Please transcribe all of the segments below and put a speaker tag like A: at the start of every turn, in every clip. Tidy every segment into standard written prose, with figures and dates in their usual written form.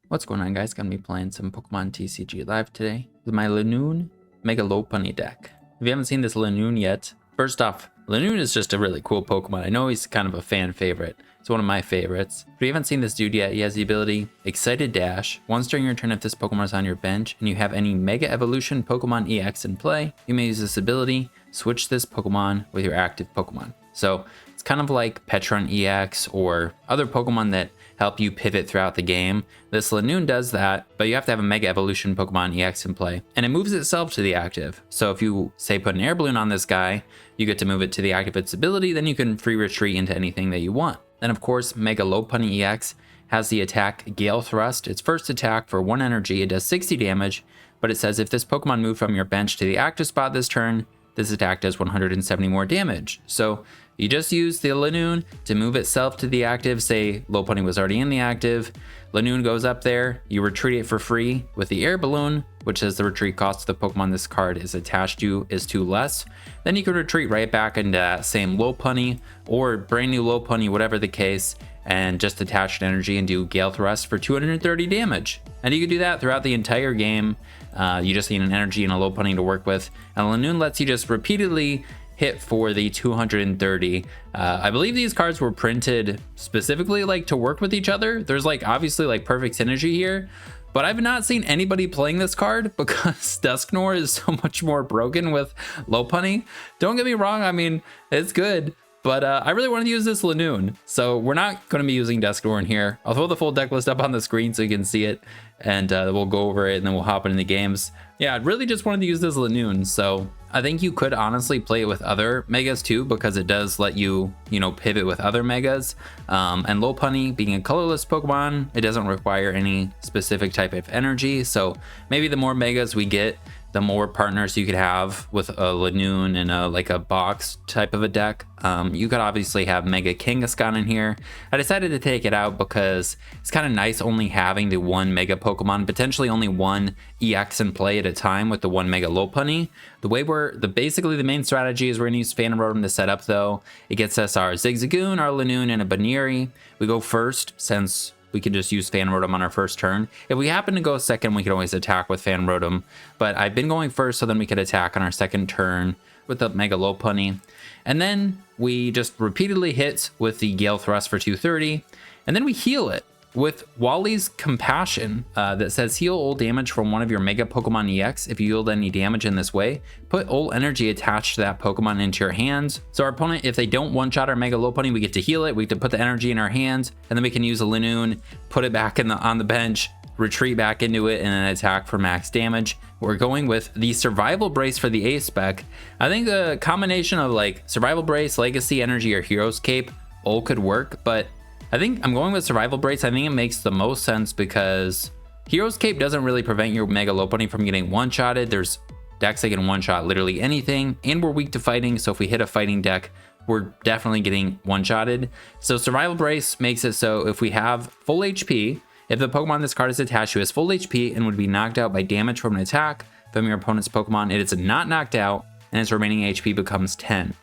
A: What's going on, guys? Gonna be playing some Pokemon TCG Live today with my Linoone Mega Lopunny deck. If you haven't seen this Linoone yet, first off, Linoone is just a really cool Pokemon. I know he's kind of a fan favorite. It's one of my favorites. If you haven't seen this dude yet, he has the ability Excited Dash. Once during your turn, if this Pokemon is on your bench and you have any Mega Evolution Pokemon EX in play, you may use this ability, switch this Pokemon with your active Pokemon. So it's kind of like Petron EX or other Pokemon that help you pivot throughout the game. This Linoone does that, but you have to have a Mega Evolution Pokemon EX in play, and it moves itself to the active. So if you, say, put an Air Balloon on this guy, you get to move it to the active its ability, then you can free retreat into anything that you want. Then of course, Mega Lopunny EX has the attack Gale Thrust. Its first attack for 1 energy, it does 60 damage, but it says if this Pokemon moved from your bench to the active spot this turn, this attack does 170 more damage. So you just use the Linoone to move itself to the active. Say Lopunny was already in the active, Linoone goes up there, you retreat it for free with the Air Balloon, which says the retreat cost of the Pokemon this card is attached to is 2 less. Then you can retreat right back into that same Lopunny or brand new Lopunny, whatever the case, and just attach an energy and do Gale Thrust for 230 damage. And you can do that throughout the entire game. You just need an energy and a Lopunny to work with. And Linoone lets you just repeatedly hit for the 230. I believe these cards were printed specifically like to work with each other. There's like obviously like perfect synergy here, but I've not seen anybody playing this card because Dusknoir is so much more broken with Lopunny. Don't get me wrong, I mean, it's good, but I really want to use this Linoone, so we're not going to be using Dusknoir in here. I'll throw the full deck list up on the screen so you can see it, and we'll go over it and then we'll hop into the games. Yeah, I really just wanted to use this Linoone, so I think you could honestly play it with other Megas too, because it does let you, pivot with other Megas. And Lopunny being a colorless Pokemon, it doesn't require any specific type of energy. So maybe the more Megas we get, the more partners you could have with a Linoone and like a box type of a deck. You could obviously have Mega Kangaskhan in here. I decided to take it out because it's kind of nice only having the one Mega Pokemon, potentially only one EX in play at a time with the one Mega Lopunny. The way basically the main strategy is we're gonna use Fan Rotom to set up though. It gets us our Zigzagoon, our Linoone, and a Buneary. We go first since we can just use Fan Rotom on our first turn. If we happen to go second, we can always attack with Fan Rotom. But I've been going first, so then we could attack on our second turn with the Mega Lopunny. And then we just repeatedly hit with the Gale Thrust for 230. And then we heal it with Wally's Compassion that says heal all damage from one of your Mega Pokemon EX. If you yield any damage in this way, put all energy attached to that Pokemon into your hands. So our opponent, if they don't one-shot our Mega Lopunny, we get to heal it. We get to put the energy in our hands, and then we can use a Linoone, put it back on the bench, retreat back into it, and then attack for max damage. We're going with the Survival Brace for the A spec. I think the combination of like Survival Brace, Legacy Energy, or Hero's Cape all could work, but I think I'm going with Survival Brace. I think it makes the most sense because Hero's Cape doesn't really prevent your Mega Lopunny from getting one-shotted. There's decks that can one-shot literally anything, and we're weak to fighting, so if we hit a fighting deck, we're definitely getting one-shotted. So Survival Brace makes it so if we have full HP, if the Pokemon this card is attached to has full HP and would be knocked out by damage from an attack from your opponent's Pokemon, it is not knocked out, and its remaining HP becomes 10.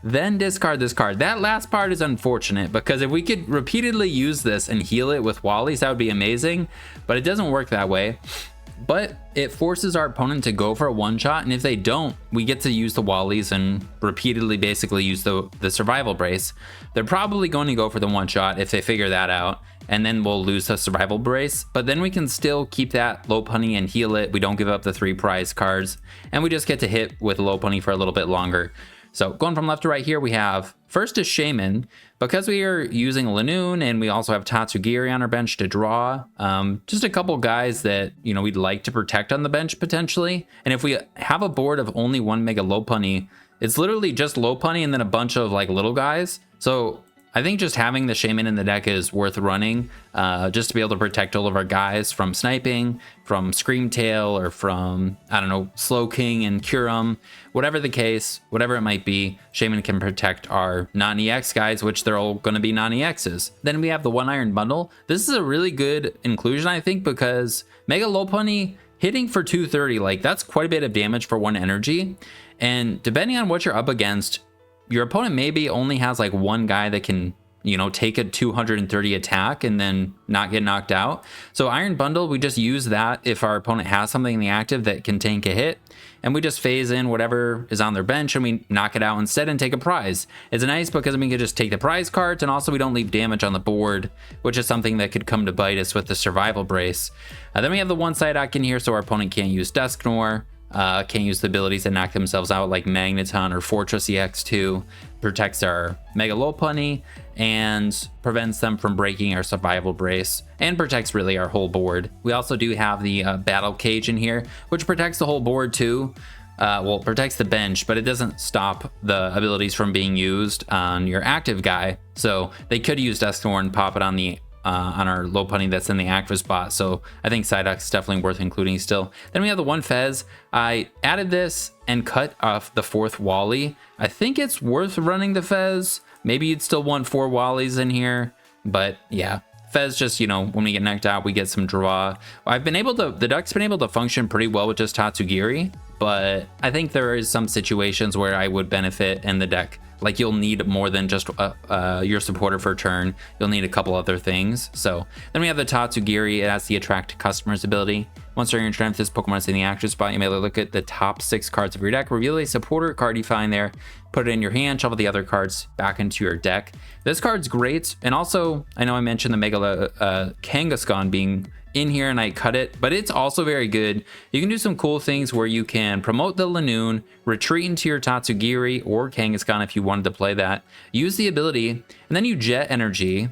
A: Then discard this card. That last part is unfortunate because if we could repeatedly use this and heal it with Wally's, that would be amazing, but it doesn't work that way. But it forces our opponent to go for a one-shot, and if they don't, we get to use the Wally's and repeatedly basically use the Survival Brace. They're probably going to go for the one-shot if they figure that out, and then we'll lose the Survival Brace, but then we can still keep that Lopunny and heal it. We don't give up the 3 prize cards, and we just get to hit with Lopunny for a little bit longer. So going from left to right here, we have first is Shaymin. Because we are using Linoone and we also have Tatsugiri on our bench to draw, just a couple guys that, we'd like to protect on the bench potentially. And if we have a board of only one Mega Lopunny, it's literally just Lopunny and then a bunch of like little guys. So I think just having the Shaymin in the deck is worth running, just to be able to protect all of our guys from sniping, from Screamtail, or from, I don't know, Slowking and Kyurem. Whatever the case, whatever it might be, Shaymin can protect our non-EX guys, which they're all going to be non-EXs. Then we have the 1 Iron Bundle. This is a really good inclusion, I think, because Mega Lopunny hitting for 230, like that's quite a bit of damage for 1 energy. And depending on what you're up against, your opponent maybe only has like one guy that can you know, take a 230 attack and then not get knocked out. So Iron Bundle, we just use that if our opponent has something in the active that can tank a hit, and we just phase in whatever is on their bench and we knock it out instead and take a prize. It's nice because we can just take the prize cards, and also we don't leave damage on the board, which is something that could come to bite us with the Survival Brace. Then we have the one side icon in here, so our opponent can't use Dusknoir, can't use the abilities that knock themselves out like Magneton or Fortress EX2, protects our Mega Lopunny and prevents them from breaking our Survival Brace, and protects really our whole board. We also do have the Battle Cage in here, which protects the whole board too. Well, it protects the bench, but it doesn't stop the abilities from being used on your active guy. So they could use Dusknoir and pop it on the on our Lopunny that's in the active spot. So I think Psyduck's definitely worth including still. Then we have the one Fez. I added this and cut off the 4th Wally. I think it's worth running the Fez. Maybe you'd still want 4 Wallies in here, but yeah. Fez just, you know, when we get knocked out, we get some draw. The deck's been able to function pretty well with just Tatsugiri, but I think there is some situations where I would benefit in the deck. Like, you'll need more than just your supporter for a turn. You'll need a couple other things. So then we have the Tatsugiri. It has the Attract Customers ability. Once during your turn, if this Pokemon is in the active spot, you may look at the top 6 cards of your deck, reveal a supporter card you find there, put it in your hand, shuffle the other cards back into your deck. This card's great. And also, I know I mentioned the Mega Kangaskhan being in here and I cut it, but it's also very good. You can do some cool things where you can promote the Linoone, retreat into your Tatsugiri or Kangaskhan if you wanted to play that, use the ability, and then you jet energy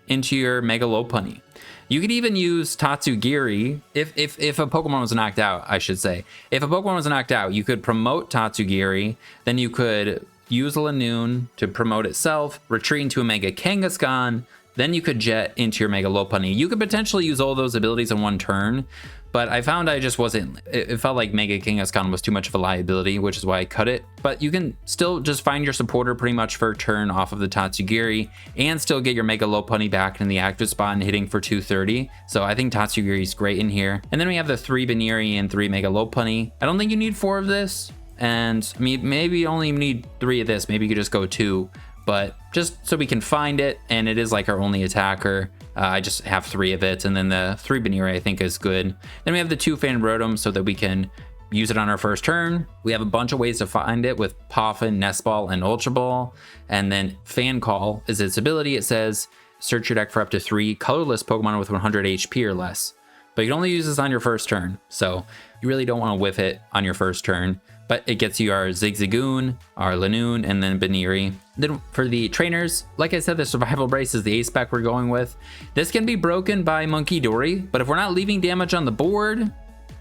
A: into your Mega Lopunny. You could even use Tatsugiri if a Pokemon was knocked out, I should say. If a Pokemon was knocked out, you could promote Tatsugiri, then you could use Linoone to promote itself, retreat into a Mega Kangaskhan, then you could jet into your Mega Lopunny. You could potentially use all those abilities in one turn, but I found I just wasn't, it felt like Mega Kangaskhan was too much of a liability, which is why I cut it. But you can still just find your supporter pretty much for a turn off of the Tatsugiri and still get your Mega Lopunny back in the active spot and hitting for 230. So I think Tatsugiri is great in here. And then we have the 3 Buneary and 3 Mega Lopunny. I don't think you need 4 of this. And I mean, maybe you only need 3 of this. Maybe you could just go 2. But just so we can find it, and it is like our only attacker. I just have 3 of it, and then the 3 Buneary I think is good. Then we have the 2 Fan Rotom so that we can use it on our first turn. We have a bunch of ways to find it with Poffin, Nest Ball, and Ultra Ball. And then Fan Call is its ability. It says search your deck for up to 3 colorless Pokemon with 100 HP or less. But you can only use this on your first turn, so you really don't want to whiff it on your first turn. But it gets you our Zigzagoon, our Linoone, and then Buneary. Then for the trainers, like I said, the Survival Brace is the A spec we're going with. This can be broken by Monkey Dory, but if we're not leaving damage on the board,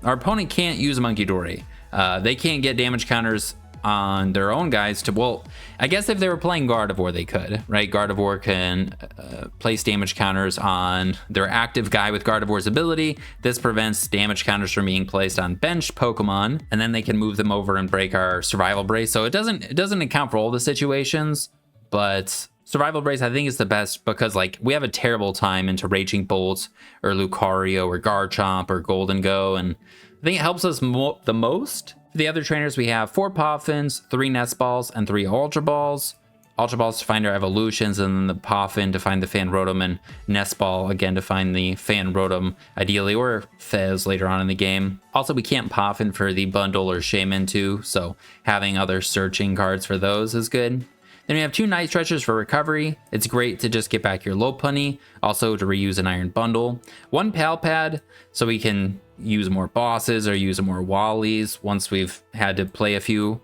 A: our opponent can't use Monkey Dory. They can't get damage counters on their own guys to, well, I guess if they were playing Gardevoir, they could, right? Gardevoir can place damage counters on their active guy with Gardevoir's ability. This prevents damage counters from being placed on bench Pokemon, and then they can move them over and break our Survival Brace. So it doesn't account for all the situations, but Survival Brace I think is the best because, like, we have a terrible time into Raging Bolt or Lucario or Garchomp or Golden Go, and I think it helps us the most. For the other trainers, we have 4 Poffins, 3 Nest Balls, and 3 Ultra Balls. Ultra Balls to find our evolutions, and then the Poffin to find the Fan Rotom, and Nest Ball again to find the Fan Rotom, ideally, or Fez later on in the game. Also, we can't Poffin for the bundle or Shaymin too, so having other searching cards for those is good. Then we have 2 Night Stretchers for recovery. It's great to just get back your Lopunny, also to reuse an Iron Bundle. 1 Pal Pad, so we can use more bosses or use more Wallies once we've had to play a few.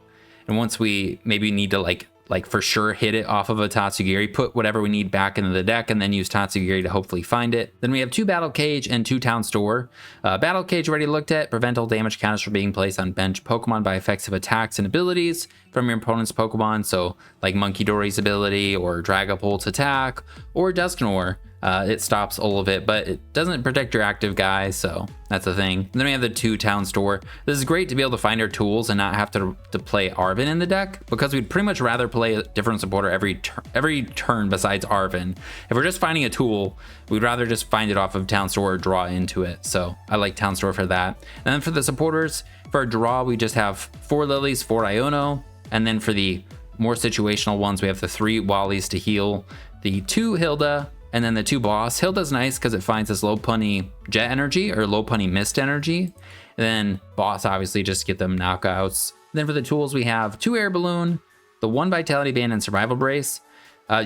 A: And once we maybe need to like for sure hit it off of a Tatsugiri, put whatever we need back into the deck and then use Tatsugiri to hopefully find it. Then we have 2 Battle Cage and 2 Town Store. Battle Cage already looked at, prevent all damage counters from being placed on bench Pokemon by effects of attacks and abilities from your opponent's Pokemon. So like Monkey Dory's ability or Dragapult's attack or Dusknoir. It stops all of it, but it doesn't protect your active guy, so that's the thing. And then we have the 2 Town Store. This is great to be able to find our tools and not have to play Arven in the deck, because we'd pretty much rather play a different supporter every turn besides Arven. If we're just finding a tool, we'd rather just find it off of Town Store or draw into it, so I like Town Store for that. And then for the supporters, for a draw, we just have 4 Lilies, 4 Iono, and then for the more situational ones, we have the 3 Wallies to heal, the 2 Hilda and then the 2 boss. Hilda's nice because it finds this Lopunny Jet Energy or Lopunny Mist Energy. And then boss, obviously, just to get them knockouts. Then for the tools, we have 2 Air Balloon, the 1 Vitality Band and Survival Brace.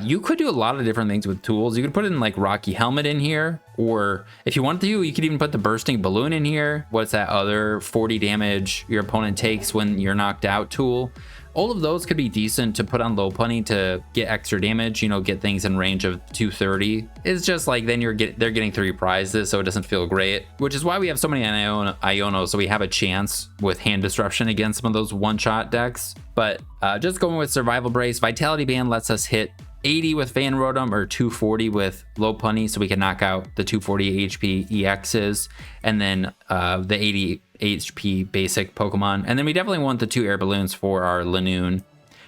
A: You could do a lot of different things with tools. You could put in like Rocky Helmet in here, or if you wanted to, you could even put the Bursting Balloon in here. What's that other 40 damage your opponent takes when you're knocked out tool? All of those could be decent to put on Lopunny to get extra damage, you know, get things in range of 230. It's just like then they're getting 3 prizes, so it doesn't feel great, which is why we have so many Iono, so we have a chance with hand disruption against some of those one-shot decks. But just going with Survival Brace, Vitality Band lets us hit 80 with Fan Rotom or 240 with Lopunny, so we can knock out the 240 HP EXs and then the 80 HP basic Pokemon. And then we definitely want the 2 Air Balloons for our Linoone.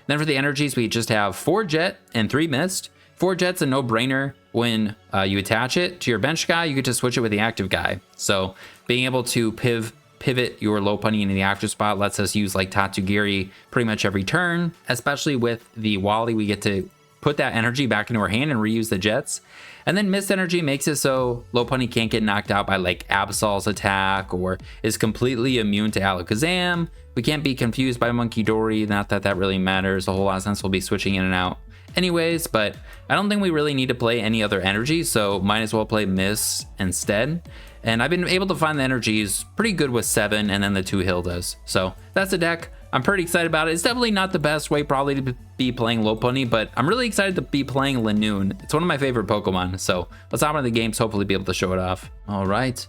A: Then for the energies, we just have 4 Jet and 3 Mist. 4 Jet's a no-brainer. When you attach it to your bench guy, you get to switch it with the active guy. So being able to pivot your Lopunny into the active spot lets us use like Tatsugiri pretty much every turn, especially with the Wally. We get to put that energy back into our hand and reuse the jets. And then Mist Energy makes it so Lopunny can't get knocked out by like Absol's attack or is completely immune to Alakazam. We can't be confused by Monkey Dory, not that that really matters a whole lot since we'll be switching in and out anyways, but I don't think we really need to play any other energy, so might as well play Mist instead. And I've been able to find the energies pretty good with 7 and then the 2 Hildas. So that's the deck. I'm pretty excited about it. It's definitely not the best way probably to be playing Lopunny, but I'm really excited to be playing Linoone. It's one of my favorite Pokemon, so let's hop into the games, hopefully be able to show it off. All right,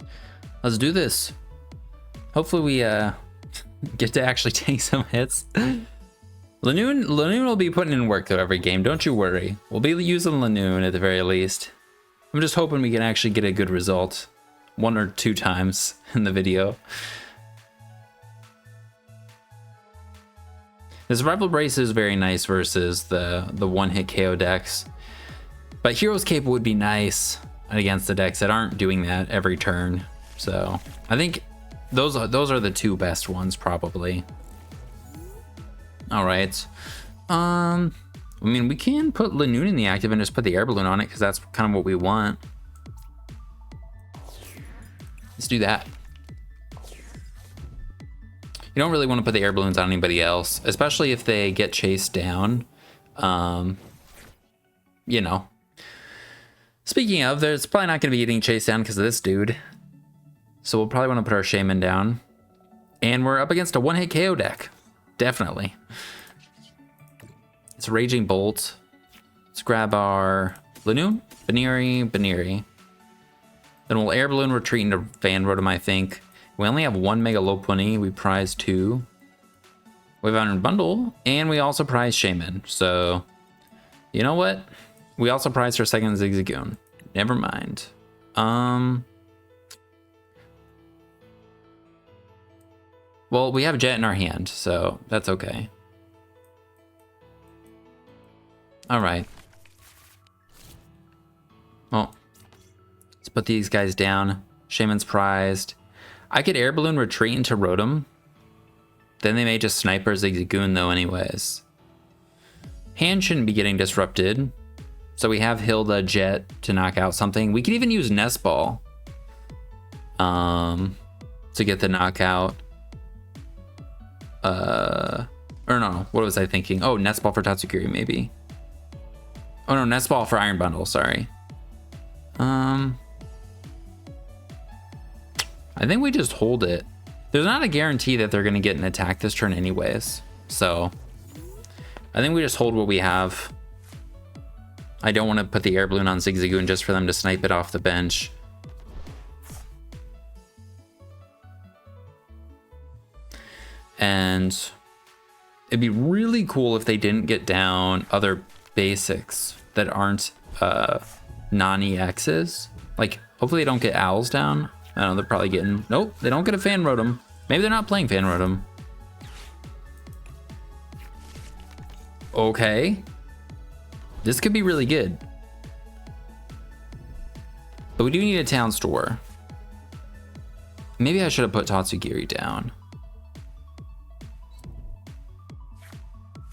A: let's do this. Hopefully we get to actually take some hits. Linoone will be putting in work though every game, don't you worry. We'll be using Linoone at the very least. I'm just hoping we can actually get a good result 1 or 2 times in the video. The Survival Brace is very nice versus the one-hit KO decks, but Hero's Cape would be nice against the decks that aren't doing that every turn. So I think those are the 2 best ones probably. All right, I mean we can put Linoone in the active and just put the Air Balloon on it because that's kind of what we want. Let's do that. You don't really want to put the Air Balloons on anybody else, especially if they get chased down. You know. Speaking of, there's probably not going to be getting chased down because of this dude. So we'll probably want to put our Shaymin down. And we're up against a one-hit KO deck. Definitely. It's Raging Bolt. Let's grab our Linoone, Buneary. Then we'll Air Balloon retreat into Fan Rotom, I think. We only have 1 Mega Lopunny. We prize 2. We have our bundle, and we also prize Shaymin. So, you know what? We also prized our second Zigzagoon. Never mind. Well, we have Jet in our hand, so that's okay. All right. Well, let's put these guys down. Shaymin's prized. I could Air Balloon retreat into Rotom. Then they may just snipe our Zigzagoon though anyways. Hand shouldn't be getting disrupted. So we have Hilda Jet to knock out something. We could even use Nest Ball to get the knockout. Or no, what was I thinking? Oh, Nest Ball for Tatsugiri maybe. Oh no, Nest Ball for Iron Bundle, sorry. I think we just hold it. There's not a guarantee that they're going to get an attack this turn anyways. So I think we just hold what we have. I don't want to put the Air Balloon on Zigzagoon just for them to snipe it off the bench. And it'd be really cool if they didn't get down other basics that aren't non-EXs. Like, hopefully they don't get Owls down. I don't know, they're probably getting... Nope, they don't get a Fan Rotom. Maybe they're not playing Fan Rotom. Okay. This could be really good. But we do need a Town Store. Maybe I should have put Tatsugiri down.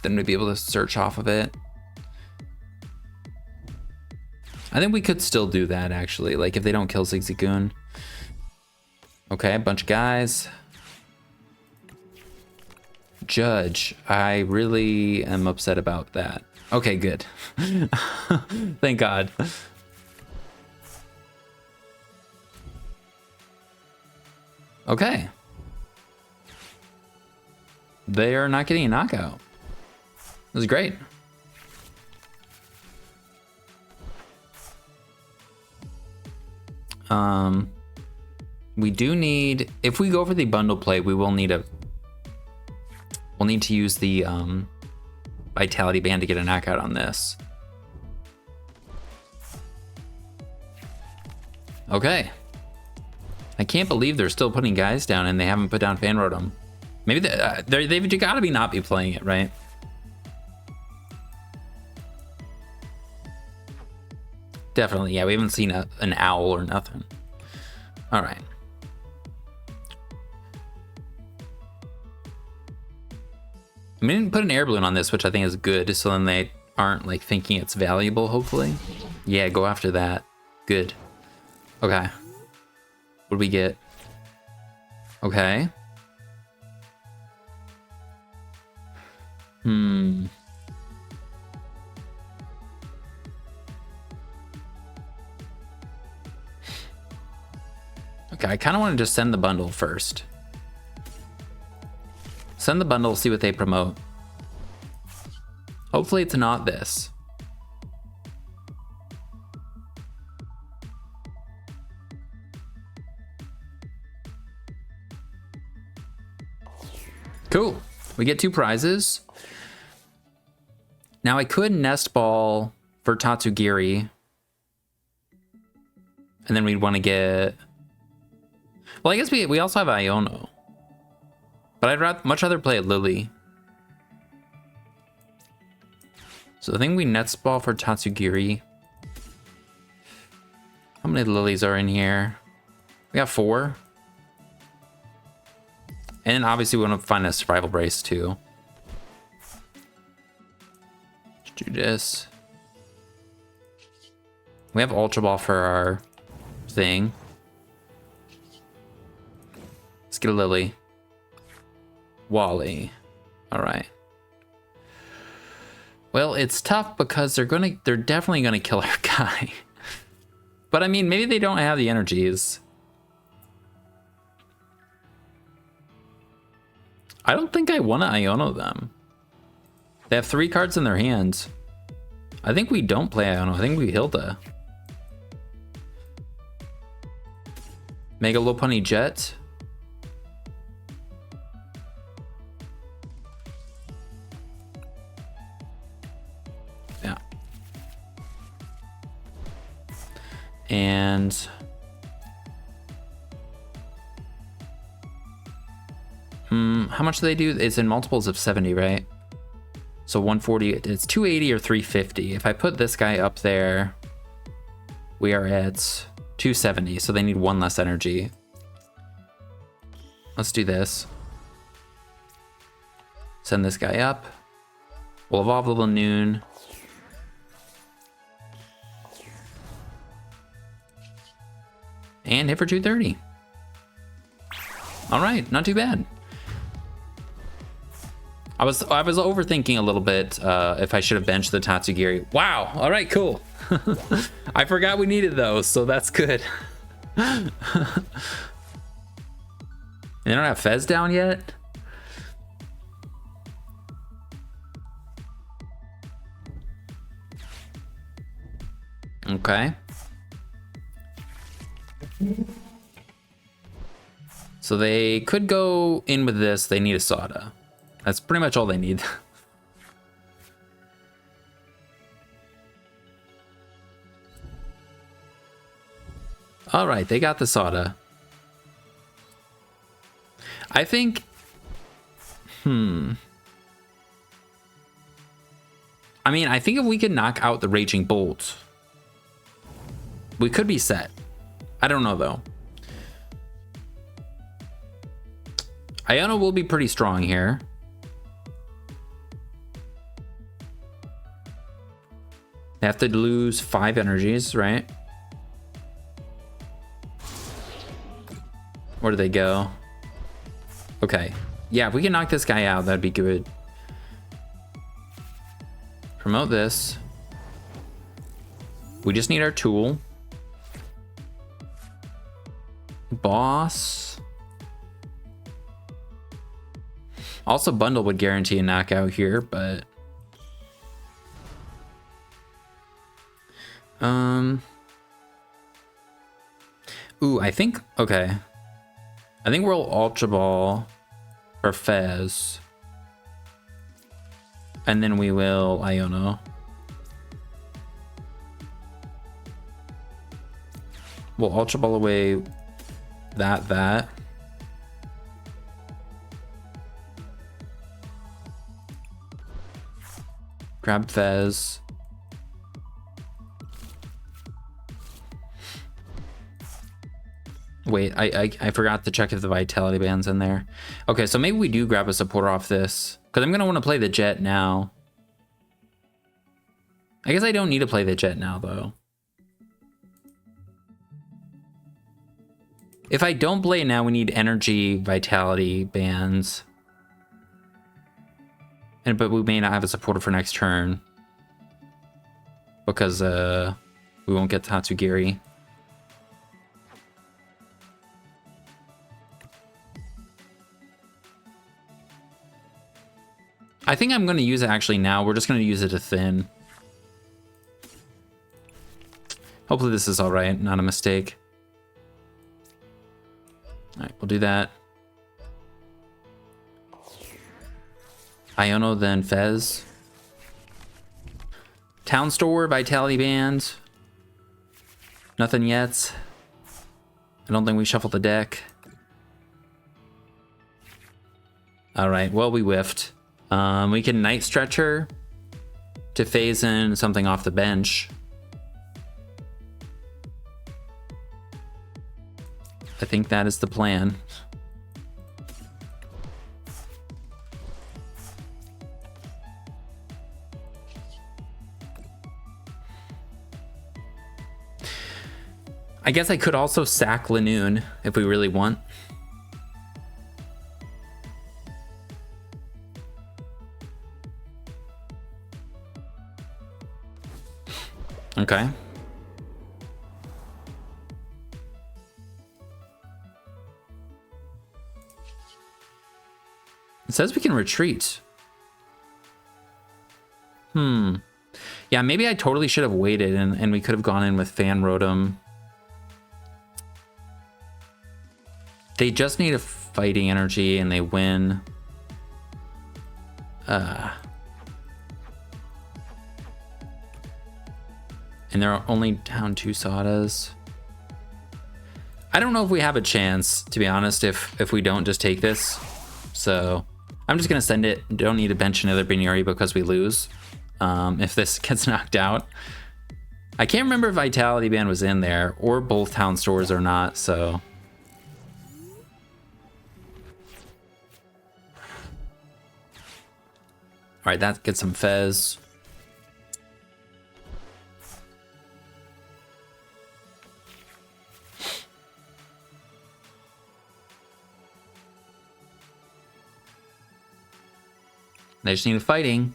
A: Then we'd be able to search off of it. I think we could still do that, actually. Like, if they don't kill Zigzagoon. Okay, a bunch of guys. Judge. I really am upset about that. Okay, good. Thank God. Okay. They are not getting a knockout. This is great. We do need, if we go for the bundle play, we will need we'll need to use the Vitality Band to get a knockout on this. Okay. I can't believe they're still putting guys down and they haven't put down Fan Rotom. Maybe they've got to be not be playing it, right? Definitely, yeah. We haven't seen an owl or nothing. All right. I mean, I didn't put an air balloon on this, which I think is good, so then they aren't like thinking it's valuable, hopefully. Yeah, go after that. Good. Okay. What do we get? Okay. Okay, I kind of want to just send the bundle first. Send the bundle, see what they promote. Hopefully it's not this. Cool. We get 2 prizes. Now I could Nest Ball for Tatsugiri. And then we'd want to get... Well, I guess we also have Iono. But I'd much rather play a Lillie. So I think we Nest Ball for Tatsugiri. How many Lilies are in here? We got 4. And obviously we want to find a Survival Brace too. Let's do this. We have Ultra Ball for our thing. Let's get a Lillie. Wally. All right. Well, it's tough because they're definitely gonna kill our guy. But I mean, maybe they don't have the energies. I don't think I want to Iono them. They have 3 cards in their hands. I think we don't play Iono. I think we Hilda. Mega Lopunny Jet. Yeah. And how much do they do? It's in multiples of 70, right? So 140, it's 280 or 350. If I put this guy up there, we are at 270, so they need 1 less energy. Let's do this. Send this guy up. We'll evolve the Linoone. And hit for 230. All right, not too bad. I was overthinking a little bit if I should have benched the Tatsugiri. Wow, all right, cool. I forgot we needed those, so that's good. They don't have Fez down yet? Okay. So they could go in with this. They need a Soda. That's pretty much all they need. All right, they got the Soda. I think... I mean, I think if we could knock out the Raging Bolt, we could be set. I don't know, though. Iono will be pretty strong here. They have to lose 5 energies, right? Where do they go? Okay. Yeah, if we can knock this guy out, that'd be good. Promote this. We just need our tool. Boss. Also, bundle would guarantee a knockout here, but... Ooh, I think... Okay. I think we'll Ultra Ball for Fez. And then we will Iono. We'll Ultra Ball away that. Grab Fez. Wait, I forgot to check if the Vitality Band's in there. Okay, so maybe we do grab a supporter off this. Because I'm going to want to play the Jet now. I guess I don't need to play the Jet now, though. If I don't play it now, we need Energy Vitality Bands. But we may not have a supporter for next turn. Because we won't get Tatsugiri. I think I'm going to use it actually now. We're just going to use it to thin. Hopefully this is all right, not a mistake. All right, we'll do that. Iono, then Fez. Town Store, Vitality Band. Nothing yet. I don't think we shuffled the deck. All right, well, we whiffed. We can Night Stretcher to phase in something off the bench. I think that is the plan. I guess I could also sack Linoone if we really want. Okay. It says we can retreat. Yeah, maybe I totally should have waited and we could have gone in with Fan Rotom. They just need a fighting energy and they win. And they're only down 2 Sadas. I don't know if we have a chance, to be honest, if we don't just take this. So I'm just gonna send it. Don't need to bench another Buneary because we lose. If this gets knocked out. I can't remember if Vitality Band was in there or both Town Stores or not, so. All right, that gets some Fez. They just need a fighting.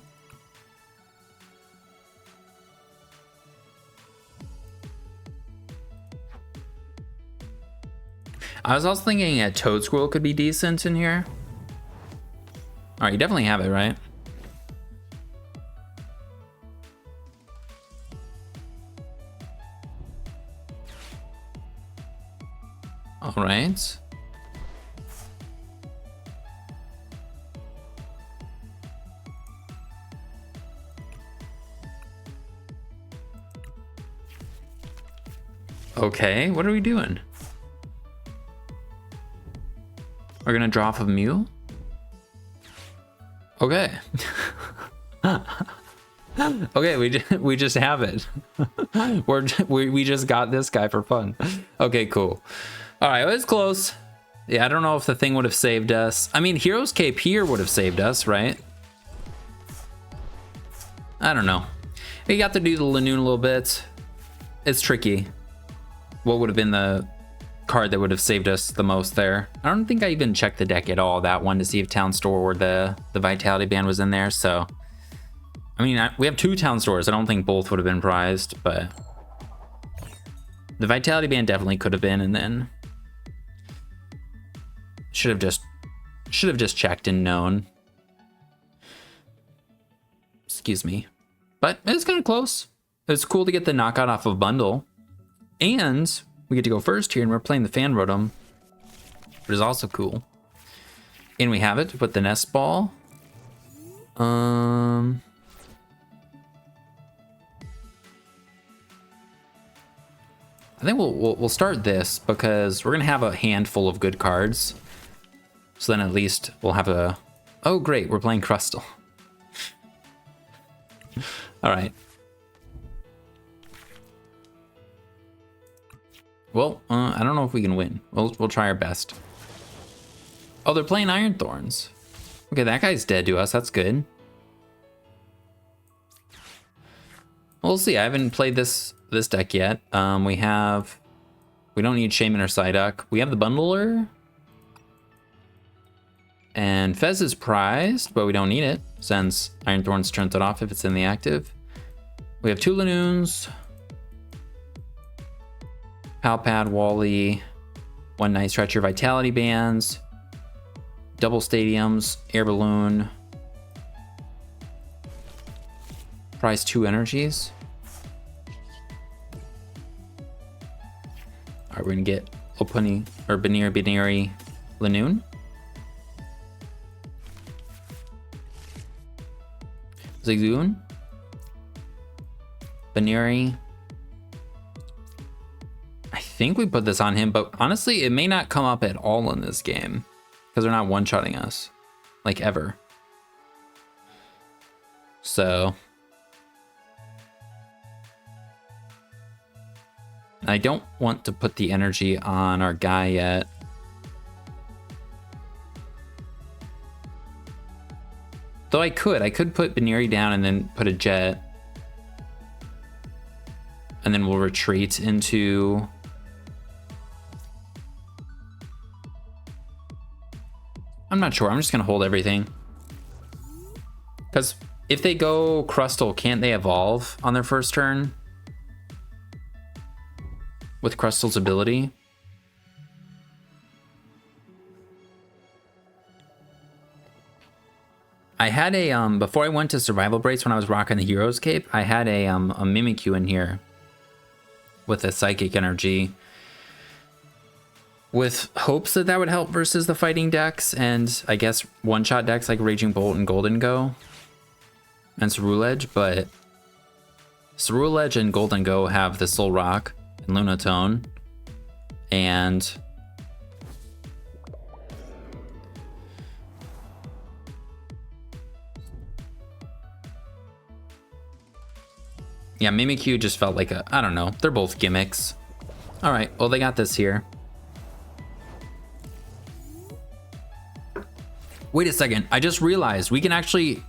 A: I was also thinking a Toad Squirrel could be decent in here. All right, you definitely have it, right? All right. Okay, what are we doing? We're gonna draw off a Mew? Okay. Okay, we just have it. we just got this guy for fun. Okay, cool. All right, it was close. Yeah, I don't know if the thing would have saved us. I mean, Heroes Cape here would have saved us, right? I don't know. We got to do the Linoone a little bit. It's tricky. What would have been the card that would have saved us the most there? I don't think I even checked the deck at all, that one, to see if Town Store or the Vitality Band was in there. So, I mean, we have 2 Town Stores. I don't think both would have been prized, but the Vitality Band definitely could have been, and then should have just checked and known. Excuse me. But it's kind of close. It's cool to get the knockout off of bundle. And we get to go first here, and we're playing the Fan Rotom, which is also cool. And we have it with the Nest Ball. I think we'll start this because we're gonna have a handful of good cards. So then at least we'll have a... Oh great, we're playing Crustle. All right. Well, I don't know if we can win. We'll try our best. Oh, they're playing Iron Thorns. Okay, that guy's dead to us. That's good. We'll see. I haven't played this deck yet. We don't need Shaymin or Psyduck. We have the Bundler. And Fez is prized, but we don't need it since Iron Thorns turns it off if it's in the active. We have 2 Linoones, Pal Pad, Wally, 1 Night Stretcher, Vitality Bands, double Stadiums, Air Balloon, prize 2 energies. All right, we're gonna get Lopunny or Buneary Linoone. Zigzagoon, Buneary. I think we put this on him, but honestly, it may not come up at all in this game because they're not one-shotting us, like ever. So I don't want to put the energy on our guy yet. Though I could put Buneary down and then put a jet. And then we'll retreat into... I'm not sure. I'm just going to hold everything. Because if they go Crustle, can't they evolve on their first turn? With Crustle's ability? I had a, before I went to Survival Brace when I was rocking the Hero's Cape, I had a Mimikyu in here with a Psychic Energy with hopes that that would help versus the fighting decks and I guess one-shot decks like Raging Bolt and Golden Go and Ceruledge, but Ceruledge and Golden Go have the Soul Rock and Lunatone, and yeah, Mimikyu just felt like a, I don't know, they're both gimmicks. All right, well, they got this here. Wait a second, I just realized we can actually,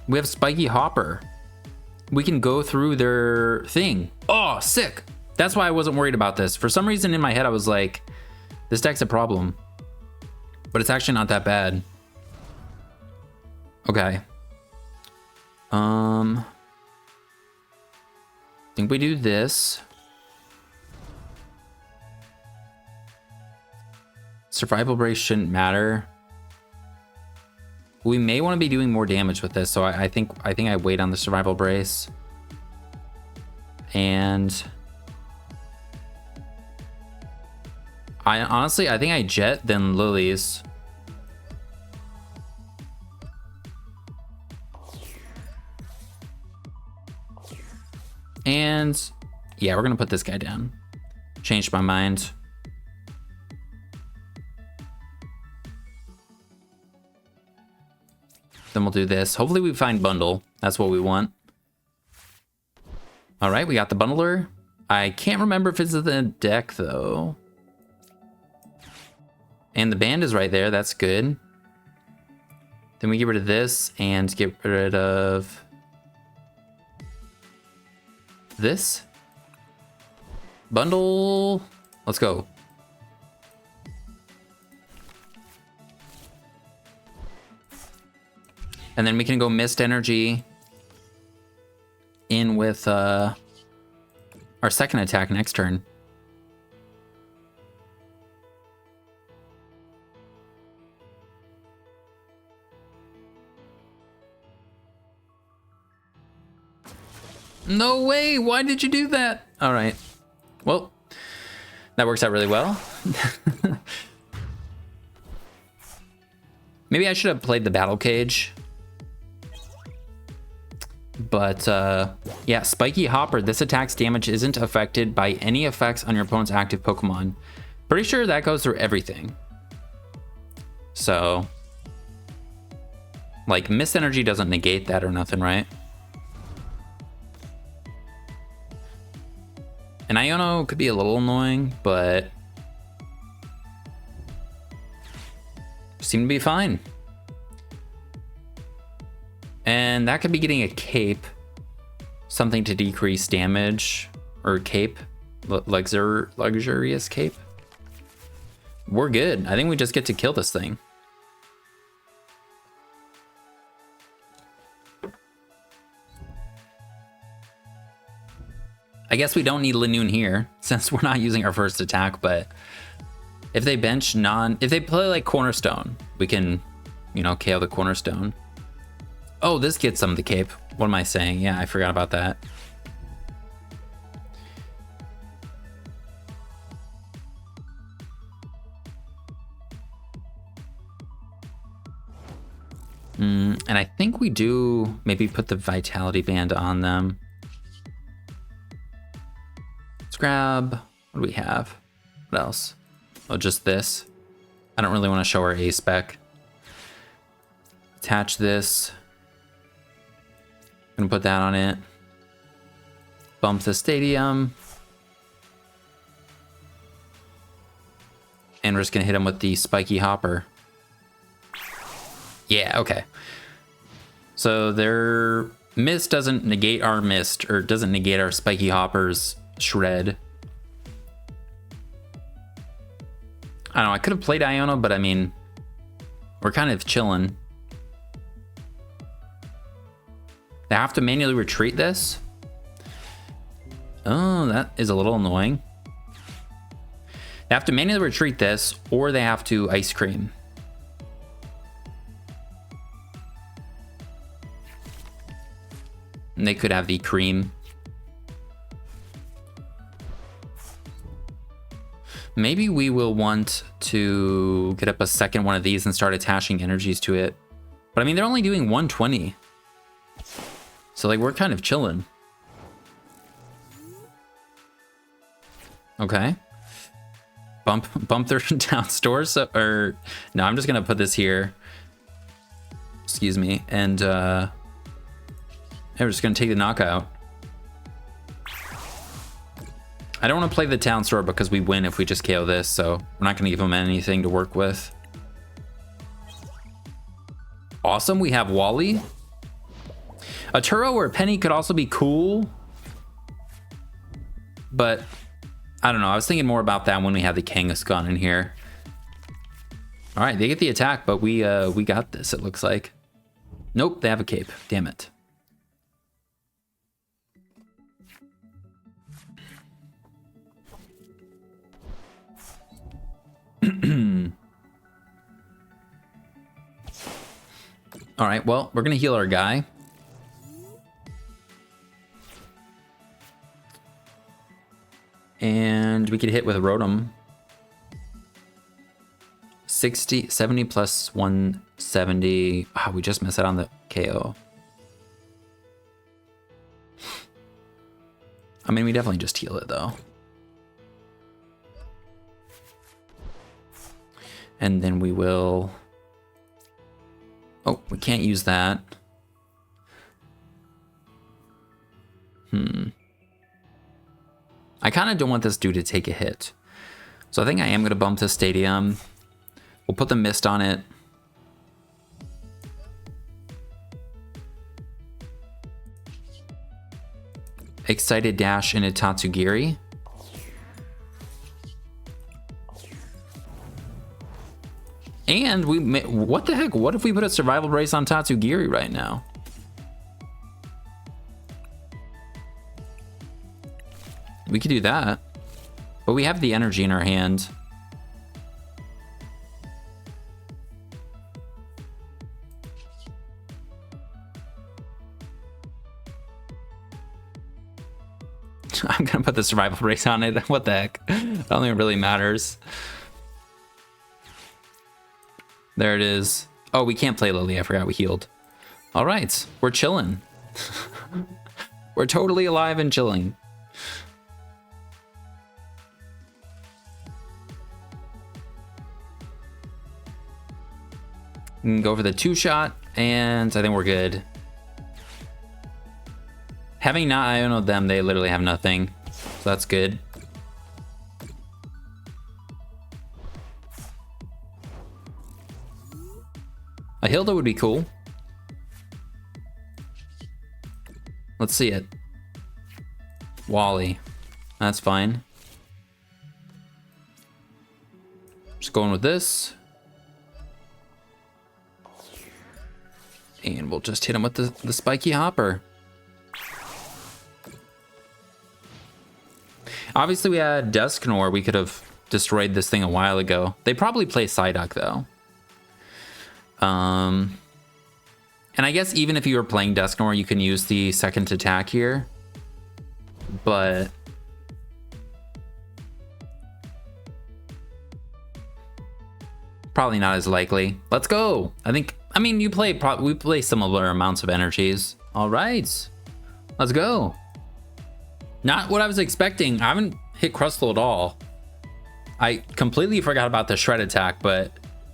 A: we have Spiky Hopper. We can go through their thing. Oh, sick. That's why I wasn't worried about this. For some reason in my head, I was like, this deck's a problem, but it's actually not that bad. Okay. I think we do this. Survival Brace shouldn't matter. We may want to be doing more damage with this, so I think I wait on the Survival Brace. And I honestly, I think I jet then Lilies. And yeah, we're gonna put this guy down. Changed my mind. Then we'll do this. Hopefully we find bundle. That's what we want. All right, we got the bundler. I can't remember if it's in the deck though. And the band is right there. That's good. Then we get rid of this and get rid of this. Bundle. Let's go. And then we can go Mist Energy in with our second attack next turn. No way! Why did you do that? All right. Well, that works out really well. Maybe I should have played the Battle Cage. But, yeah, Spiky Hopper. This attack's damage isn't affected by any effects on your opponent's active Pokemon. Pretty sure that goes through everything. So, like, Mist Energy doesn't negate that or nothing, right? And Iono could be a little annoying, but seem to be fine. And that could be getting a cape, something to decrease damage, or cape, luxurious cape. We're good. I think we just get to kill this thing. I guess we don't need Linoone here since we're not using our first attack, but if they bench if they play like Cornerstone, we can, you know, KO the Cornerstone. Oh, this gets some of the cape. What am I saying? Yeah, I forgot about that. And I think we do maybe put the Vitality Band on them. Let's grab, what do we have? What else? Oh, just this. I don't really want to show our A spec. Attach this. Gonna put that on it. Bump the stadium. And we're just gonna hit him with the Spiky Hopper. Yeah, okay. So their Mist doesn't negate our Mist, or doesn't negate our Spiky Hopper's Shred. I don't know, I could have played Iono, but I mean, we're kind of chilling. They have to manually retreat this? Oh, that is a little annoying. They have to manually retreat this, or they have to Ice Cream. And they could have the Cream. Maybe we will want to get up a second one of these and start attaching energies to it. But I mean, they're only doing 120. So like, we're kind of chilling. Okay. Bump their Town Store. So, or no, I'm just gonna put this here. Excuse me. And we're just gonna take the knockout. I don't want to play the Town Store because we win if we just KO this, so we're not gonna give them anything to work with. Awesome, we have Wally. A Turo or a Penny could also be cool, but I don't know. I was thinking more about that when we had the Kangaskhan in here. All right, they get the attack, but we got this, it looks like. Nope, they have a cape. Damn it. All right, well, we're gonna heal our guy. And we could hit with Rotom. 70 plus 170. Oh, we just missed out on the KO. I mean, we definitely just heal it though. And then we will... Oh, we can't use that. I kind of don't want this dude to take a hit. So I think I am going to bump this stadium. We'll put the Mist on it. Excited Dash into Tatsugiri. And what the heck? What if we put a Survival Brace on Tatsugiri right now? We could do that. But we have the energy in our hand. I'm gonna put the Survival Brace on it. What the heck? That don't even really matters. There it is. Oh, we can't play Lillie. I forgot we healed. All right, we're chilling. We're totally alive and chilling. We can go for the 2-shot, and I think we're good. Having not Iono'd them, they literally have nothing. So that's good. A Hilda would be cool. Let's see it. Wally. That's fine. Just going with this. And we'll just hit him with the spiky hopper. Obviously, we had Dusknoir. We could have destroyed this thing a while ago. They probably play Psyduck, though. And I guess even if you were playing Dusknoir, you can use the second attack here. But probably not as likely. Let's go. I mean, we play similar amounts of energies. All right, let's go. Not what I was expecting. I haven't hit Crustle at all. I completely forgot about the shred attack, but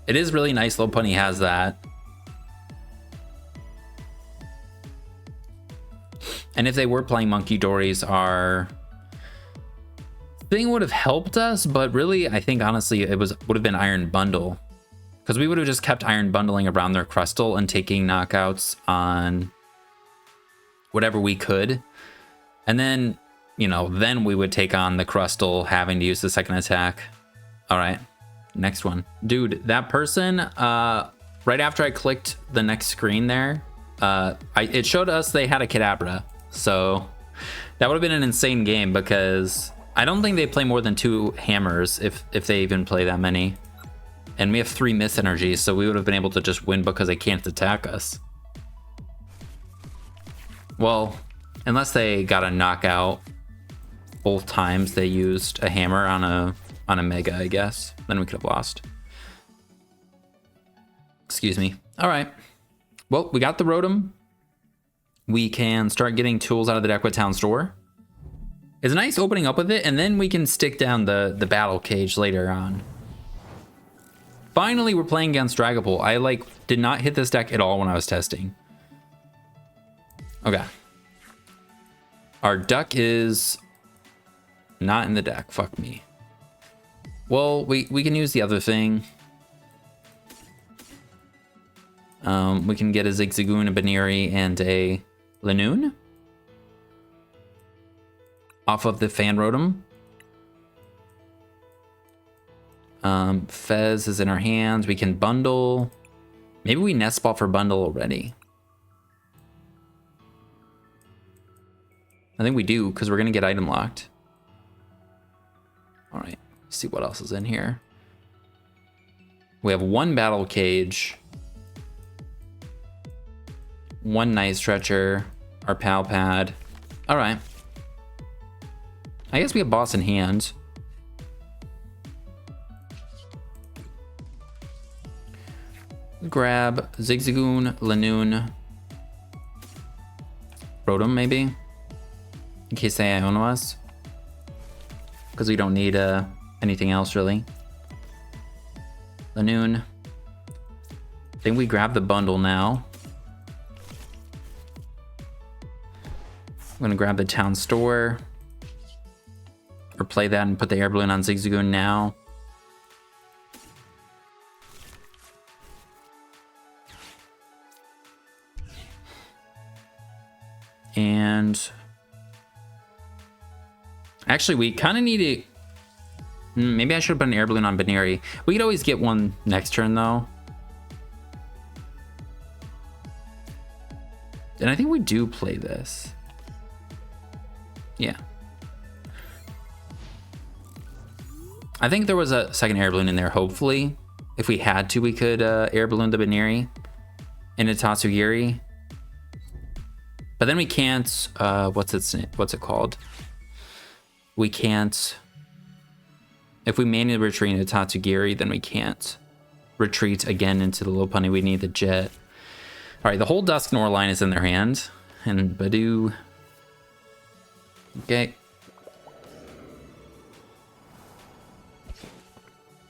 A: it is really nice Lopunny has that. And if they were playing Monkey Dories, our thing would have helped us, but really, I think honestly, would have been Iron Bundle. Because we would have just kept Iron Bundling around their Crustle and taking knockouts on whatever we could. And then, you know, then we would take on the Crustle having to use the second attack. All right, next one. Dude, that person, right after I clicked the next screen there, it showed us they had a Kadabra. So that would have been an insane game because I don't think they play more than 2 hammers if they even play that many. And we have 3 Mist Energies, so we would have been able to just win because they can't attack us. Well, unless they got a knockout both times they used a hammer on a Mega, I guess. Then we could have lost. Excuse me. All right. Well, we got the Rotom. We can start getting tools out of the deck with Town Store. It's nice opening up with it, and then we can stick down the Battle Cage later on. Finally, we're playing against Dragapult. I did not hit this deck at all when I was testing. Okay. Our duck is not in the deck. Fuck me. Well, we can use the other thing. We can get a Zigzagoon, a Buneary, and a Linoone off of the Fan Rotom. Fez is in our hands. We can bundle. Maybe we Nest Ball for bundle already. I think we do because we're going to get item locked. All right. Let's see what else is in here. We have 1 Battle Cage. 1 Night Stretcher. Our Pal Pad. All right. I guess we have boss in hand. Grab Zigzagoon, Linoone, Rotom maybe, in case they Iono us, because we don't need anything else really. Linoone. I think we grab the bundle now. I'm gonna grab the Town Store, or play that and put the Air Balloon on Zigzagoon now. And Actually, we kind of need to... Maybe I should have put an Air Balloon on Buneary. We could always get one next turn, though. And I think we do play this. Yeah. I think there was a second Air Balloon in there, hopefully. If we had to, we could Air Balloon the Buneary into Tatsugiri. But then we can't... what's it called? We can't... If we manually retreat into Tatsugiri, then we can't retreat again into the Lopunny. We need the jet. All right, the whole Dusknoir line is in their hand. And Badoo. Okay.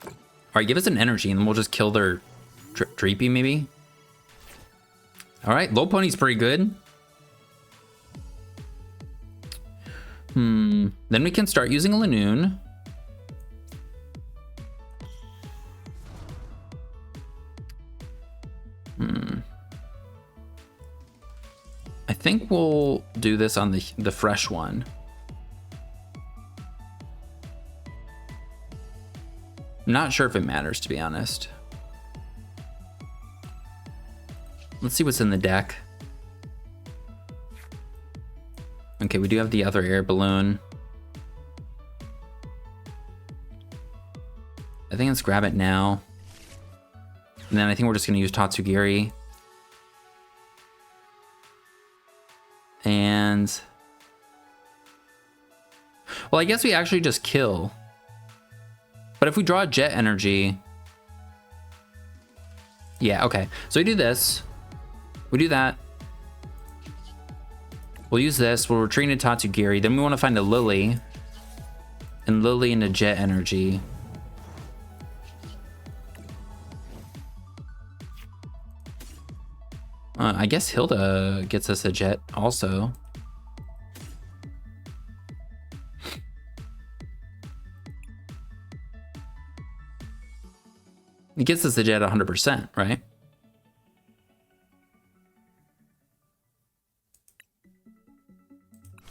A: All right, give us an energy and then we'll just kill their Dreepy maybe. All right, Lopunny's pretty good. Then we can start using a Linoone. I think we'll do this on the fresh one. I'm not sure if it matters, to be honest. Let's see what's in the deck. Okay, we do have the other Air Balloon. I think let's grab it now. And then I think we're just going to use Tatsugiri. And... well, I guess we actually just kill. But if we draw Jet Energy... yeah, okay. So we do this. We do that. We'll use this. We'll retreat into Tatsugiri. Then we want to find a Lillie. And Lillie into Jet Energy. I guess Hilda gets us a jet also. It gets us the jet 100%, right?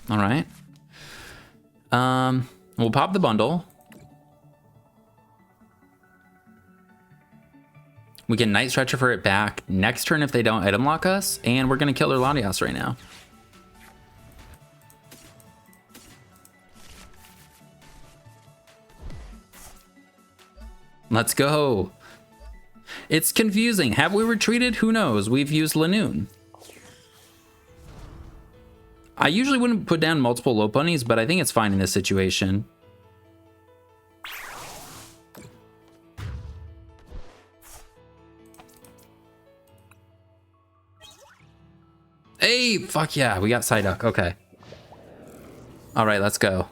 A: All right. We'll pop the bundle. We can Night Stretcher for it back next turn if they don't item lock us, and we're gonna kill their Latias right now. Let's go. It's confusing. Have we retreated? Who knows? We've used Linoone. I usually wouldn't put down multiple Lopunnies, but I think it's fine in this situation. Hey, fuck yeah, we got Psyduck, okay. All right, let's go.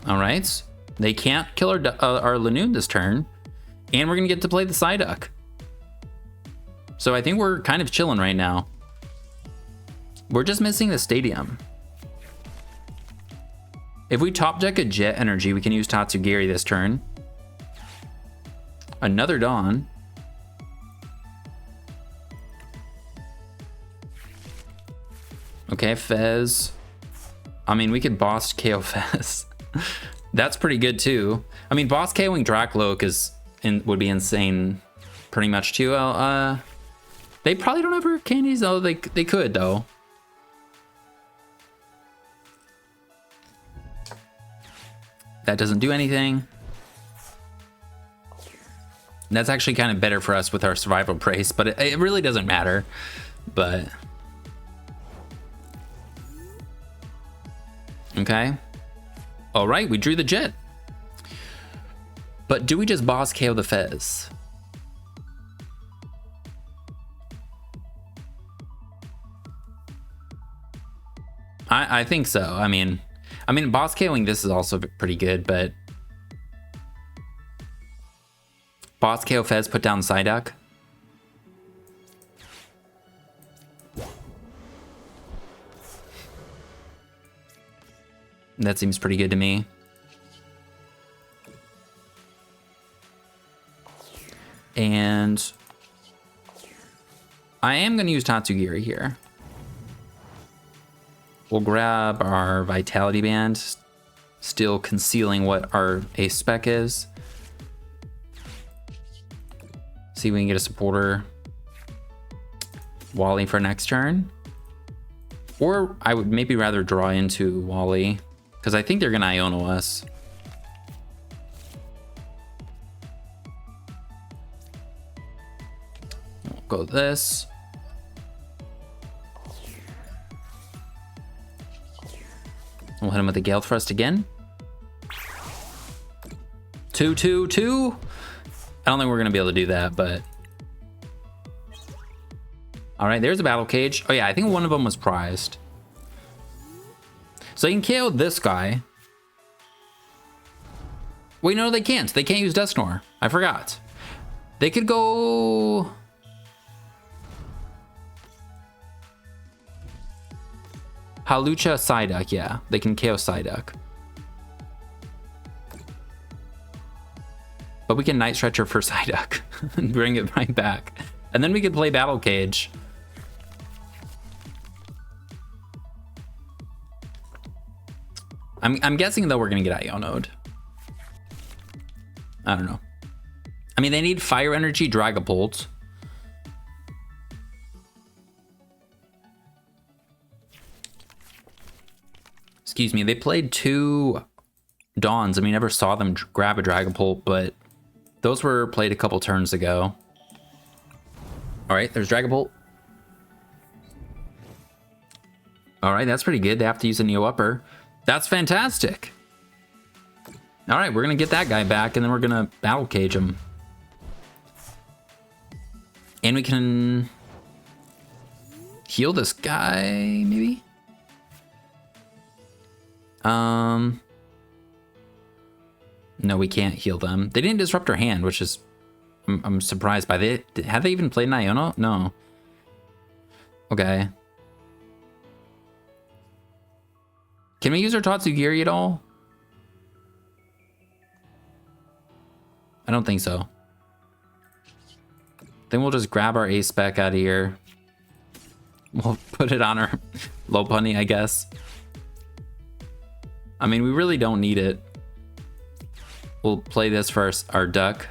A: All right, they can't kill our Linoone this turn, and we're gonna get to play the Psyduck. So I think we're kind of chilling right now. We're just missing the stadium. If we top deck a Jet Energy, we can use Tatsugiri this turn. Another Dawn. Okay, Fez. I mean, we could boss KO Fez. That's pretty good too. I mean, boss KOing Dracloak would be insane pretty much too. They probably don't have her candies, though. They could though. That doesn't do anything. That's actually kind of better for us with our survival brace, but it really doesn't matter. But okay. All right, we drew the jet. But do we just boss KO the Fez? I think so. I mean, boss KOing this is also pretty good, but boss KO Fez, put down Psyduck. That seems pretty good to me. turns. I am going to use Tatsugiri here. We'll grab our Vitality Band, still concealing what our ace spec is. See if we can get a supporter. Wally for next turn. Or I would maybe rather draw into Wally, because I think they're going to Iono us. We'll go this. We'll hit him with the Gale Thrust again. 2-2-2. I don't think we're going to be able to do that, but... All right, there's a Battle Cage. Oh, yeah, I think one of them was prized. So you can KO this guy. Wait, no, they can't. They can't use Dusknoir. I forgot. They could go... Hawlucha Psyduck, yeah. They can KO Psyduck. But we can Night Stretcher for Psyduck and bring it right back. And then we could play Battle Cage. I'm guessing though we're gonna get Iono'd. I don't know. I mean, they need Fire Energy, Dragapult. Excuse me, they played 2 Dawns. I mean, never saw them grab a Dragapult, but those were played a couple turns ago. All right, there's Dragapult. All right, that's pretty good. They have to use a Neo Upper. That's fantastic. All right, we're gonna get that guy back, and then we're gonna Battle Cage him. And we can heal this guy, maybe? No, we can't heal them. They didn't disrupt our hand, which is... I'm surprised by that. Have they even played an Iono? No. Okay. Can we use our Tatsugiri at all? I don't think so. Then we'll just grab our ace spec out of here. We'll put it on our Lopunny, I guess. I mean, we really don't need it. We'll play this first, our duck.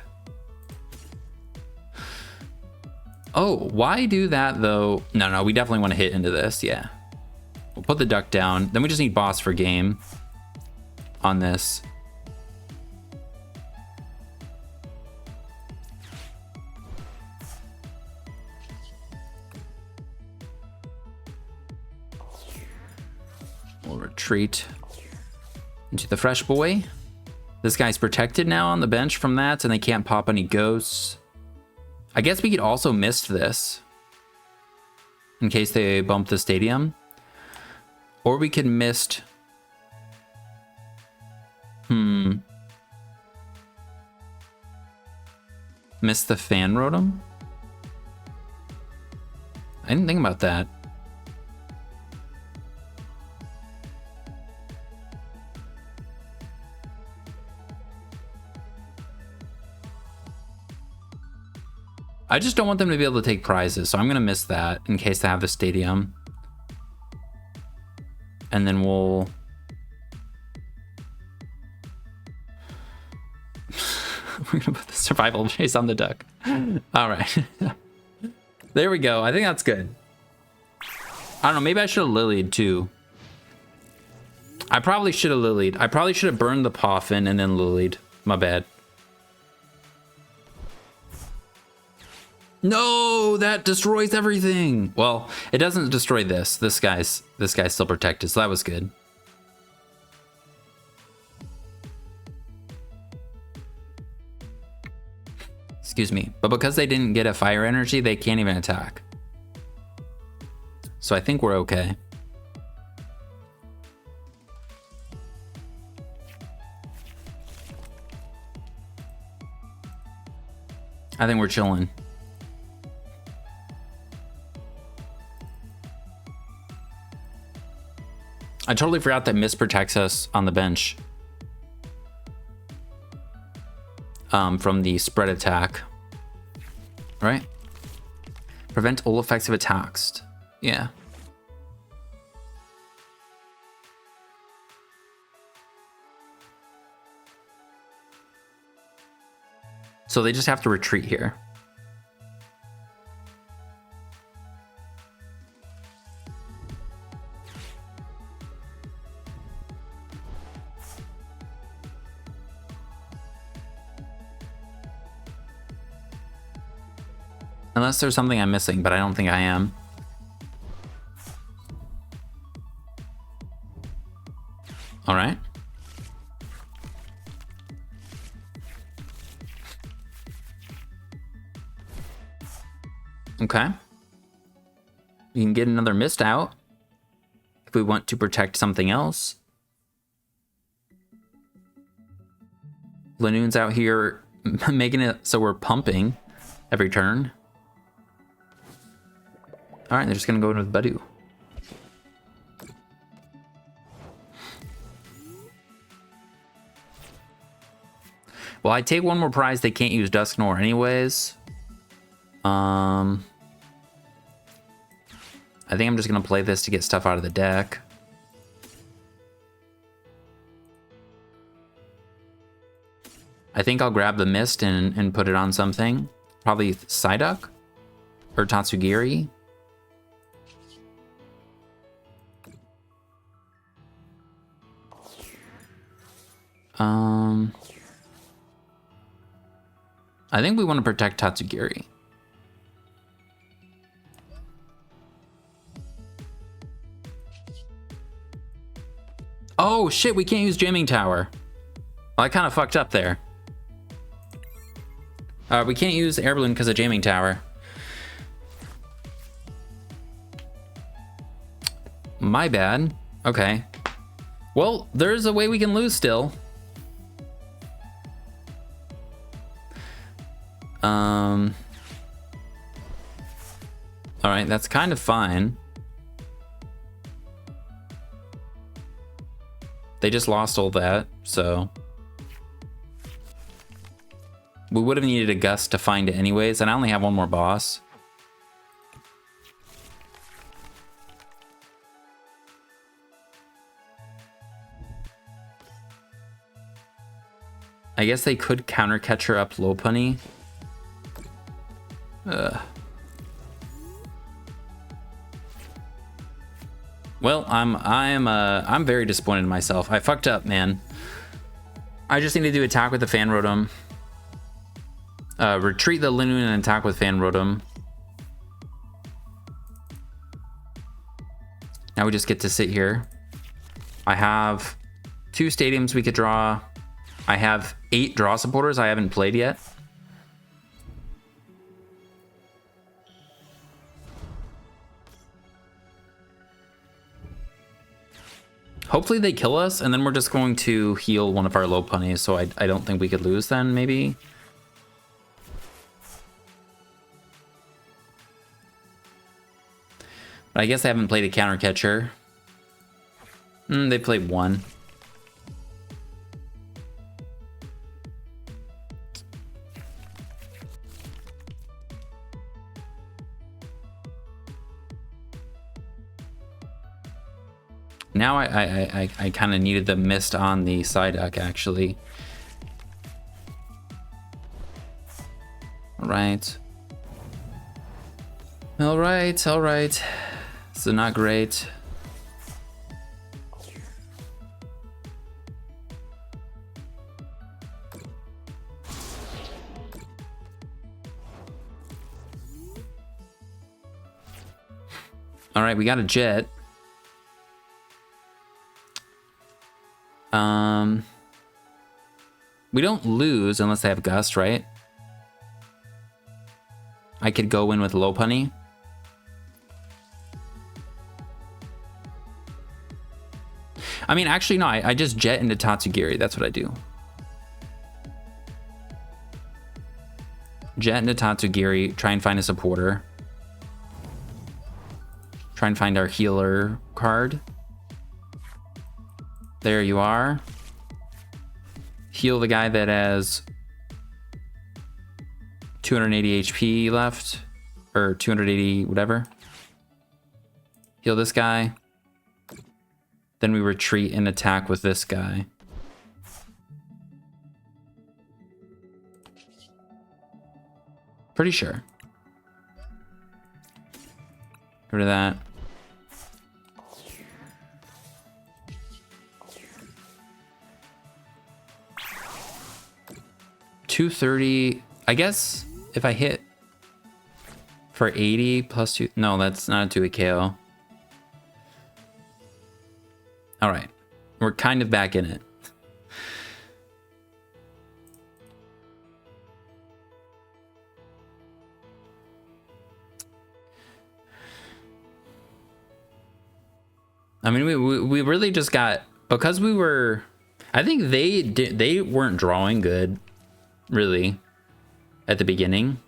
A: Oh, why do that though? No, we definitely want to hit into this, yeah. We'll put the duck down. Then we just need boss for game on this. We'll retreat into the fresh boy. This guy's protected now on the bench from that, and they can't pop any ghosts. I guess we could also Mist this in case they bump the stadium. Or we could Mist... Mist the Fan Rotom? I didn't think about that. I just don't want them to be able to take prizes, so I'm going to miss that in case they have the stadium. And then we'll... We're going to put the survival chase on the duck. All right. There we go. I think that's good. I don't know. Maybe I should have Lillied too. I probably should have Lillied. I probably should have burned the Poffin and then Lillied. My bad. No, that destroys everything. Well, it doesn't destroy this. This guy's still protected, so that was good. Excuse me. But because they didn't get a fire energy, they can't even attack. So I think we're okay. I think we're chilling. I totally forgot that Mist protects us on the bench from the spread attack. right? Prevent all effective attacks. Yeah. So they just have to retreat here. Unless there's something I'm missing, but I don't think I am. All right. Okay. We can get another Mist out if we want to protect something else. Linoone's out here making it so we're pumping every turn. All right, they're just gonna go in with Badu. Well, I take one more prize. They can't use Dusknoir anyways. I think I'm just gonna play this to get stuff out of the deck. I think I'll grab the Mist and put it on something. Probably Psyduck or Tatsugiri. I think we want to protect Tatsugiri. Oh shit, we can't use Jamming Tower. Well, I kind of fucked up there. We can't use Air Balloon because of Jamming Tower. My bad. Okay. Well, there's a way we can lose still. All right, that's kind of fine. They just lost all that, so we would have needed a gust to find it anyways, and I only have one more boss. I guess they could counter catcher up Lopunny. Well, I'm very disappointed in myself. I fucked up, man. I just need to do attack with the Fan Rotom. Retreat the Linoone and attack with Fan Rotom. Now we just get to sit here. I have 2 stadiums we could draw. I have 8 draw supporters I haven't played yet. Hopefully they kill us, and then we're just going to heal one of our Lopunnies, so I don't think we could lose then, maybe. But I guess I haven't played a counter catcher. They played 1. Now I kind of needed the Mist on the Psyduck, actually. All right. All right, all right. This is not great. All right, we got a Jet. We don't lose unless they have Gust, right? I could go in with Lopunny. I mean, actually, no, I just Jet into Tatsugiri. That's what I do. Jet into Tatsugiri, try and find a supporter. Try and find our healer card. There you are. Heal the guy that has 280 HP left, or 280 whatever. Heal this guy. Then we retreat and attack with this guy. Pretty sure. Get rid of that. $230. I guess if I hit for 80 plus 2. No, that's not a 2 KO. All right. We're kind of back in it. I mean, we really just got, because we were, I think they weren't drawing good, really, at the beginning.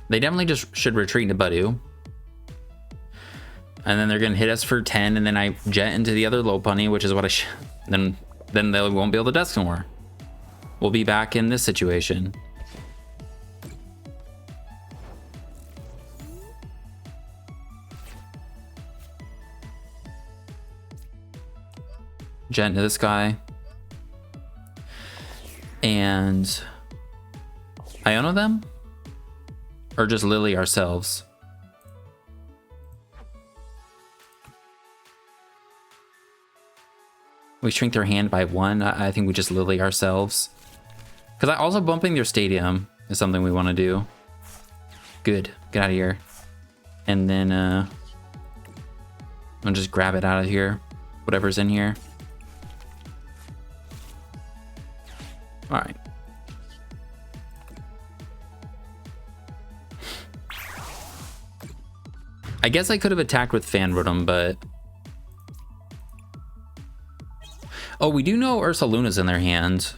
A: They definitely just should retreat into Buddy. And then they're gonna hit us for 10, and then I jet into the other Lopunny, which is what I should. Then they won't be able to desk more. We'll be back in this situation. Jet into this guy. And Iono them? Or just Lillie ourselves? We shrink their hand by 1. I think we just Lillie ourselves. Because also bumping their stadium is something we want to do. Good. Get out of here. And then I'll just grab it out of here. Whatever's in here. All right. I guess I could have attacked with Fan Rotom, but... Oh, we do know Ursaluna's in their hand.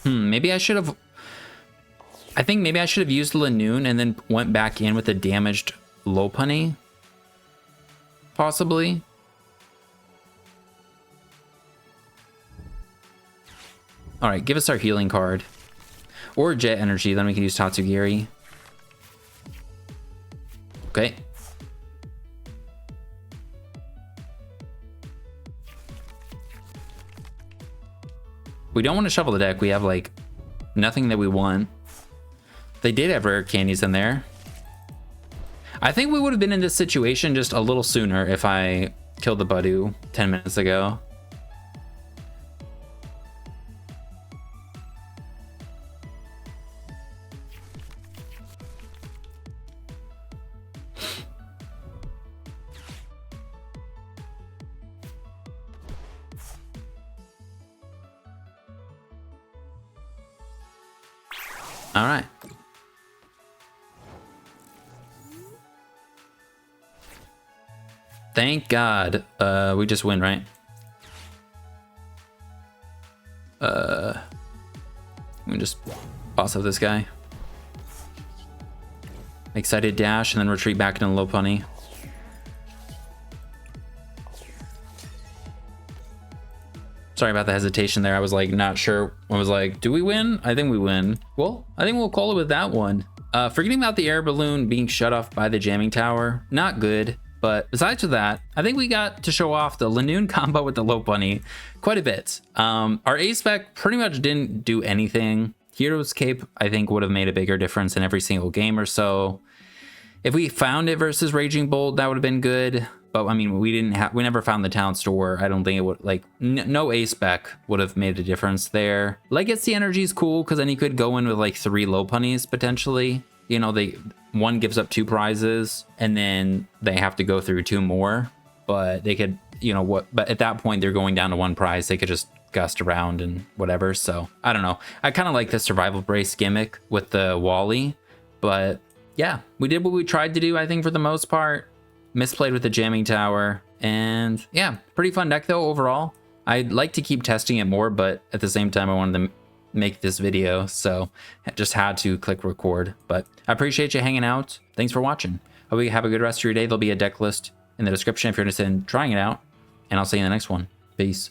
A: Maybe I should have... I think maybe I should have used Linoone and then went back in with a damaged Lopunny. Possibly. Alright, give us our healing card. Or Jet Energy, then we can use Tatsugiri. Okay. We don't want to shuffle the deck. We have like nothing that we want. They did have rare candies in there. I think we would have been in this situation just a little sooner if I killed the Buddy 10 minutes ago. All right. Thank God. We just win, right? Let me just boss up this guy. Excited dash and then retreat back into Lopunny. Sorry about the hesitation there. I was like not sure. I was like, do we win? I think we win. Well, I think we'll call it with that one. Forgetting about the air balloon being shut off by the jamming tower. Not good. But besides that, I think we got to show off the Linoone combo with the Lopunny quite a bit. Our A-Spec pretty much didn't do anything. Hero's Cape, I think, would have made a bigger difference in every single game or so. If we found it versus Raging Bolt, that would have been good. But I mean, we never found the Town Store. I don't think it would, like, no A-Spec would have made a difference there. Legacy Energy is cool because then you could go in with like 3 Lopunnies potentially. You know, one gives up 2 prizes and then they have to go through 2 more. But they could, you know, but at that point they're going down to 1 prize. They could just gust around and whatever. So I don't know. I kind of like the Survival Brace gimmick with the Wally. But yeah, we did what we tried to do, I think, for the most part. Misplayed with the jamming tower. And yeah, pretty fun deck though overall. I'd like to keep testing it more, but at the same time I wanted to make this video, so I just had to click record. But I appreciate you hanging out. Thanks for watching. Hope you have a good rest of your day. There'll be a deck list in the description if you're interested in trying it out, and I'll see you in the next one. Peace.